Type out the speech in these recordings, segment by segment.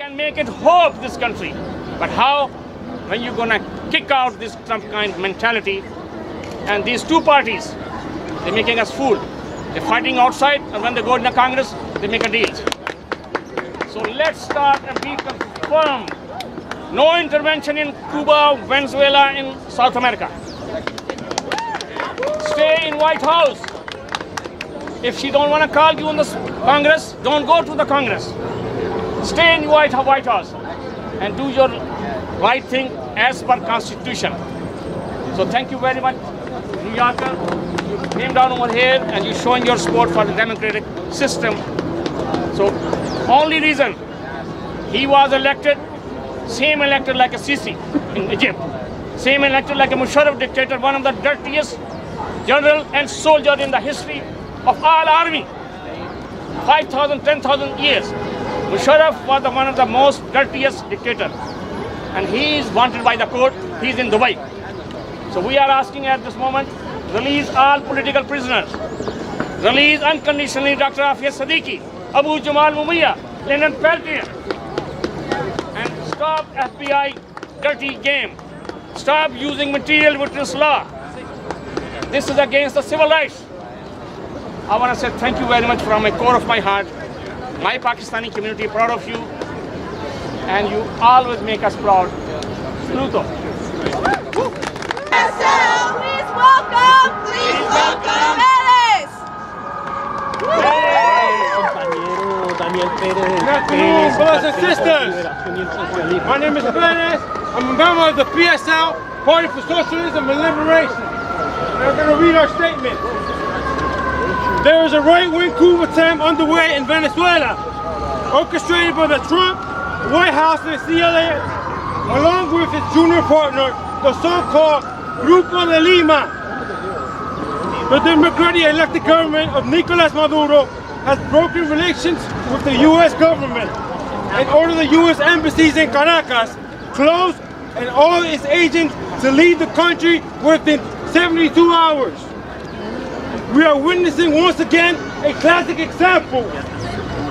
can make it hope this country. But how? When you're gonna kick out this Trump kind of mentality, and these two parties, they're making us fool. They're fighting outside, and when they go in the Congress, they make a deal. So let's start and be firm. No intervention in Cuba, Venezuela, in South America. Stay in White House. If she don't want to call you in the Congress, don't go to the Congress. Stay in White House and do your right thing as per Constitution. So thank you very much, New Yorker. You came down over here and you're showing your support for the democratic system. So only reason he was elected, same elected like a Sisi in Egypt, same elected like a Musharraf dictator, one of the dirtiest general and soldier in the history of all army. 5,000, 10,000 years. Musharraf was one of the most dirtiest dictator. And he is wanted by the court. He's in Dubai. So we are asking at this moment, release all political prisoners. Release unconditionally Dr. Afia Siddiqui, Abu Jamal Mumia, Lyndon Peltier. And stop FBI dirty game. Stop using material witness law. This is against the civil rights. I want to say thank you very much from the core of my heart. My Pakistani community proud of you. And you always make us proud. Saluto. Please welcome Nicolas. Good afternoon, brothers and sisters. My name is Perez. I'm a member of the PSL, Party for Socialism and Liberation. And I'm going to read our statement. There is a right-wing coup attempt underway in Venezuela, orchestrated by the Trump White House and the CIA, along with its junior partner, the so-called Grupo de Lima. The democratically elected government of Nicolas Maduro has broken relations with the U.S. government and ordered the U.S. embassies in Caracas closed and all its agents to leave the country within 72 hours. We are witnessing once again a classic example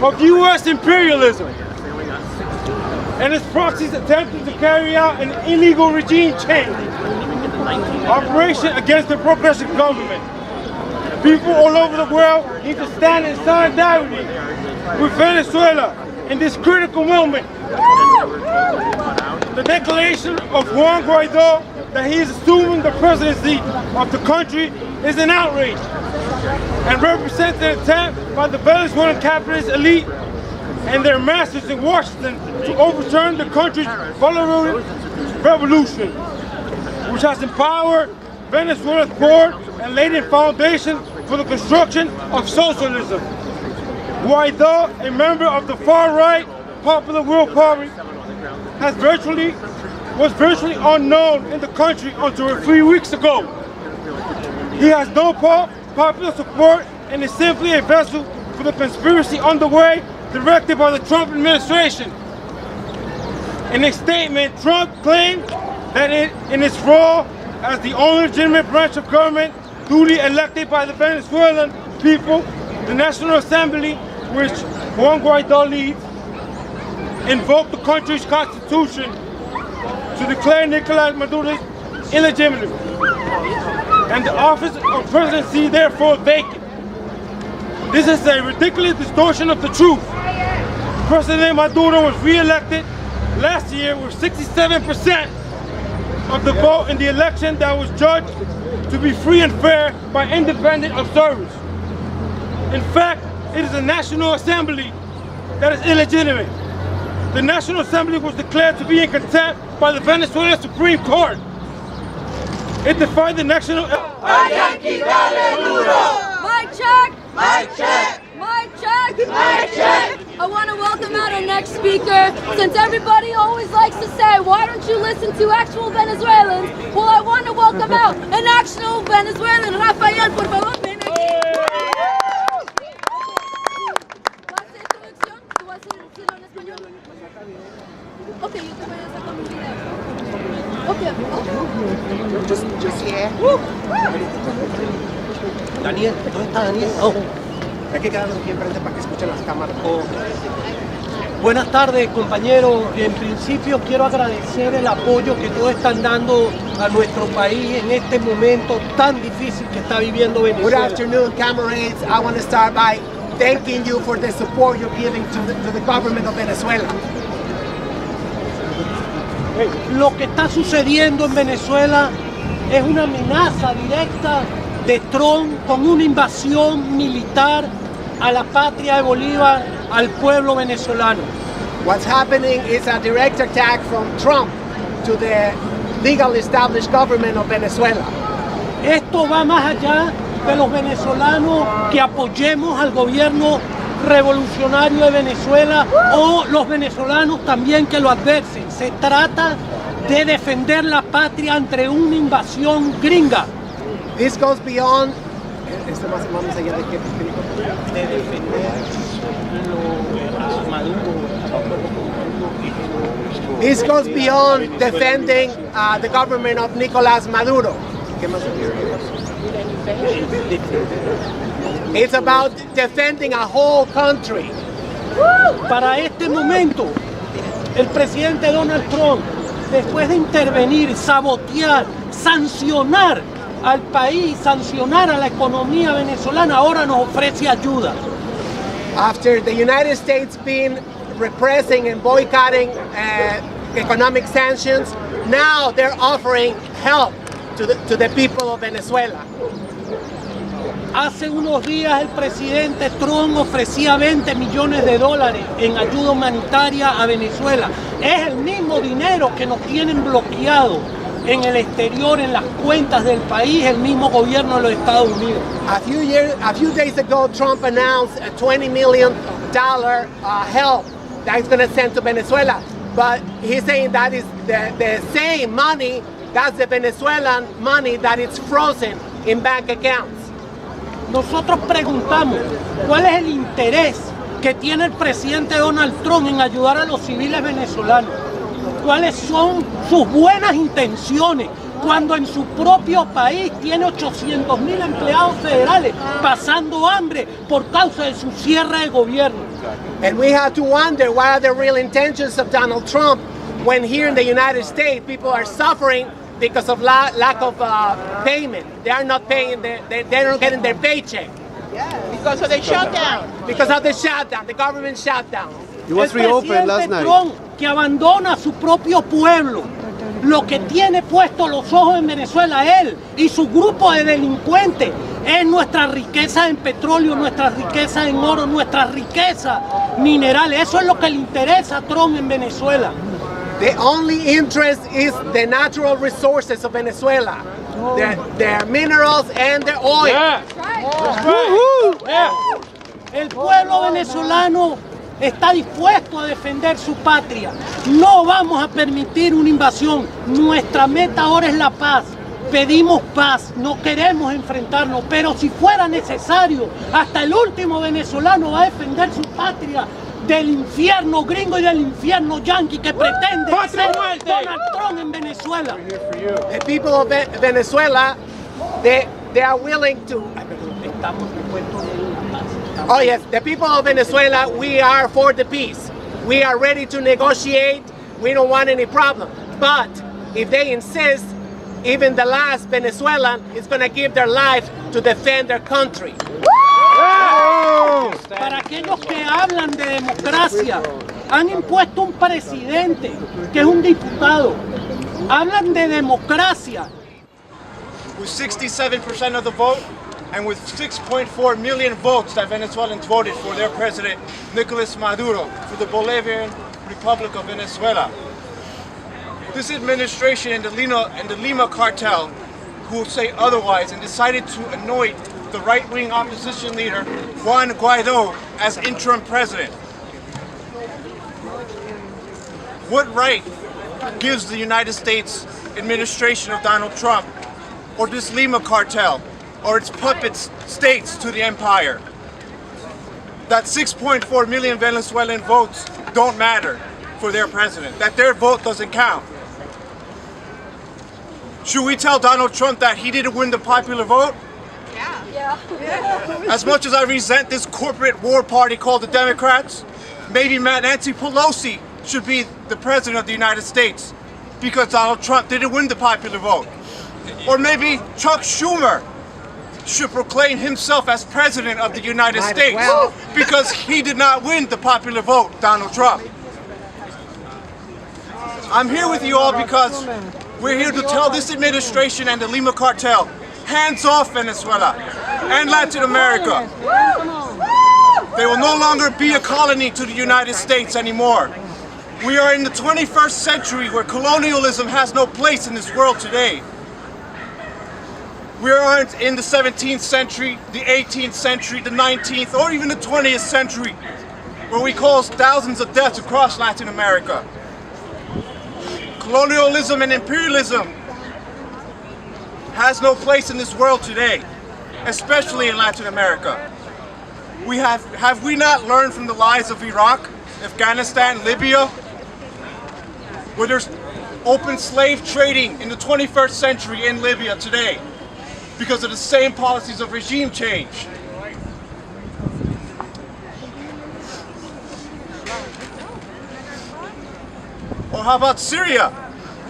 of U.S. imperialism and its proxies attempting to carry out an illegal regime change operation against the progressive government. People all over the world need to stand in solidarity with Venezuela in this critical moment. The declaration of Juan Guaido that he is assuming the presidency of the country is an outrage and represents an attempt by the Venezuelan capitalist elite and their masters in Washington to overturn the country's violent revolution, which has empowered Venezuela's board and laid a foundation for the construction of socialism. Guaido, a member of the far-right Popular World Party, was virtually unknown in the country until a few weeks ago. He has no popular support and is simply a vessel for the conspiracy underway directed by the Trump administration. In a statement, Trump claimed that in its role as the only legitimate branch of government duly elected by the Venezuelan people, the National Assembly, which Juan Guaido leads, invoked the country's constitution to declare Nicolas Maduro illegitimate, and the office of presidency therefore vacant. This is a ridiculous distortion of the truth. President Maduro was re-elected last year with 67% of the vote in the election that was judged to be free and fair by independent observers. In fact, it is the National Assembly that is illegitimate. The National Assembly was declared to be in contempt by the Venezuelan Supreme Court. It defied the national... Mic check! Mic check! Mic check! Mic check! I want to welcome out our next speaker. Since everybody always likes to say, why don't you listen to actual Venezuelans? Well, I want to welcome out an actual Venezuelan. Rafael, por favor, ven aquí. ¿Vas a hacer introducción? ¿Tú vas a decirlo en español? Ok, yo te voy a sacar mi video. Ok. Just here. Daniel, ¿dónde está Daniel? Oh, hay que quedarnos aquí enfrente para que escuchen las cámaras. Oh. Buenas tardes, compañeros. En principio quiero agradecer el apoyo que todos están dando a nuestro país en este momento tan difícil que está viviendo Good Venezuela. afternoon, comrades. I want to start by thanking you for the support you're giving to the government of Venezuela. Lo que está sucediendo en Venezuela es una amenaza directa de Trump con una invasión militar a la patria de Bolívar, al pueblo venezolano. What's happening is a direct attack from Trump to the legally established government of Venezuela. Esto va más allá de los venezolanos que apoyemos al gobierno revolucionario de Venezuela o los venezolanos también que lo adversen. Se trata de defender la patria ante una invasión gringa. This goes beyond. De defender a Maduro. This goes beyond defending the government of Nicolas Maduro. It's about defending a whole country. Para este momento, el presidente Donald Trump, después de intervenir, sabotear, sancionar al país, sancionar a la economía venezolana, ahora nos ofrece ayuda. After the United States been repressing and boycotting economic sanctions, now they're offering help to the people of Venezuela. Hace unos días el presidente Trump ofrecía 20 millones de dólares en ayuda humanitaria a Venezuela. Es el mismo dinero que nos tienen bloqueado en el exterior, en las cuentas del país, el mismo gobierno de los Estados Unidos. A few days ago, Trump announced a $20 million help that he's going to send to Venezuela. But he's saying that is the same money, that's the Venezuelan money that is frozen in bank accounts. Nosotros preguntamos, ¿cuál es el interés que tiene el presidente Donald Trump en ayudar a los civiles venezolanos? ¿Cuáles son sus buenas intenciones cuando en su propio país tiene 800.000 empleados federales pasando hambre por causa de su cierre de gobierno? And we have to wonder what are the real intentions of Donald Trump when here in the United States people are suffering because of lack of payment. They are not paying, they're not getting their paycheck. Because of the shutdown. Because of the shutdown, the government shutdown. It was reopened last night. Trump, que abandona a su propio pueblo, lo que tiene puesto los ojos en Venezuela, él y su grupo de delincuentes, es nuestra riqueza en petróleo, nuestra riqueza en oro, nuestra riqueza minerales. Eso es lo que le interesa a Trump en Venezuela. The only interest is the natural resources of Venezuela, their minerals and their oil. Yeah. Yeah. El pueblo venezolano está dispuesto a defender su patria. No vamos a permitir una invasión. Nuestra meta ahora es la paz. Pedimos paz, no queremos enfrentarnos, pero si fuera necesario, hasta el último venezolano va a defender su patria del infierno gringo y del infierno yanqui que pretende ser Donald Trump en Venezuela. The people of Venezuela, they are willing to. Estamos dispuestos a la paz. Oh yes, the people of Venezuela, we are for the peace. We are ready to negotiate. We don't want any problem. But if they insist, even the last Venezuelan is going to give their life to defend their country. Para aquellos que hablan de democracia, han impuesto un presidente que es un diputado. Hablan de democracia. With 67% of the vote and with 6.4 million votes that Venezuelans voted for their president, Nicolas Maduro, for the Bolivarian Republic of Venezuela. This administration and the Lima cartel who say otherwise and decided to anoint the right-wing opposition leader, Juan Guaido, as interim president. What right gives the United States administration of Donald Trump or this Lima cartel or its puppet states to the empire that 6.4 million Venezuelan votes don't matter for their president, that their vote doesn't count? Should we tell Donald Trump that he didn't win the popular vote? Yeah. As much as I resent this corporate war party called the Democrats, maybe Nancy Pelosi should be the president of the United States because Donald Trump didn't win the popular vote. Or maybe Chuck Schumer should proclaim himself as president of the United States because he did not win the popular vote, Donald Trump. I'm here with you all because we're here to tell this administration and the Lima cartel, hands off Venezuela and Latin America. They will no longer be a colony to the United States anymore. We are in the 21st century where colonialism has no place in this world today. We aren't in the 17th century, the 18th century, the 19th, or even the 20th century, where we caused thousands of deaths across Latin America. Colonialism and imperialism has no place in this world today, especially in Latin America. Have we not learned from the lies of Iraq, Afghanistan, Libya, where there's open slave trading in the 21st century in Libya today because of the same policies of regime change? Or how about Syria,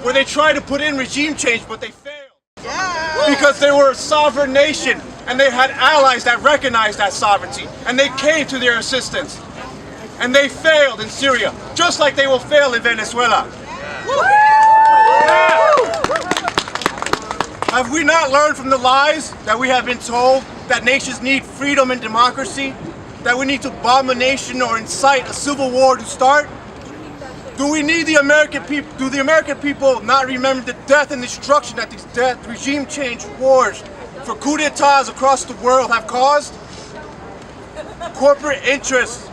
where they tried to put in regime change, but they failed? Because they were a sovereign nation, and they had allies that recognized that sovereignty, and they came to their assistance. And they failed in Syria, just like they will fail in Venezuela. Have we not learned from the lies that we have been told that nations need freedom and democracy? That we need to bomb a nation or incite a civil war to start? Do we need the American people? Do the American people not remember the death and destruction that these regime change wars for coup d'etats across the world have caused? Corporate interests.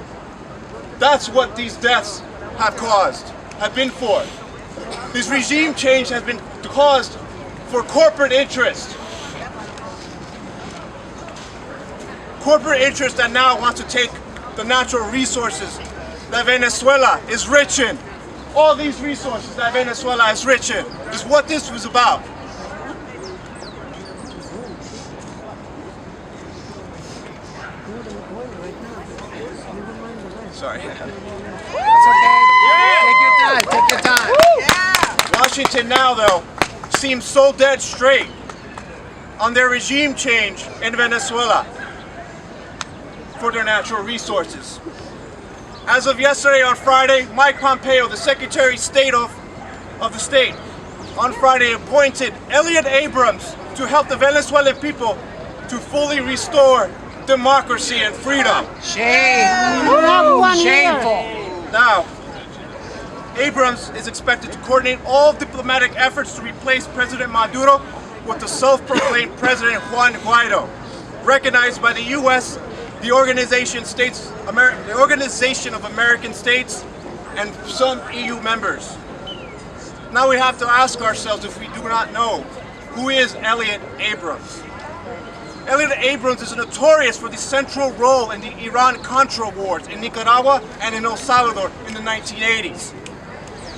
That's what these deaths have caused, have been for. This regime change has been caused for corporate interest. Corporate interest that now wants to take the natural resources that Venezuela is rich in. All these resources that Venezuela is rich in is what this was about. Sorry. It's okay. Take your time. Take your time. Washington now, though, seems so dead straight on their regime change in Venezuela for their natural resources. As of yesterday, on Friday, Mike Pompeo, the Secretary of State of the state, on Friday appointed Elliot Abrams to help the Venezuelan people to fully restore democracy and freedom. Shame. Shameful. Now, Abrams is expected to coordinate all diplomatic efforts to replace President Maduro with the self-proclaimed President Juan Guaido, recognized by the U.S., the Organization of American States, and some EU members. Now we have to ask ourselves, if we do not know, who is Elliot Abrams? Elliot Abrams is notorious for the central role in the Iran-Contra wars in Nicaragua and in El Salvador in the 1980s.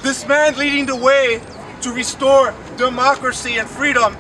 This man leading the way to restore democracy and freedom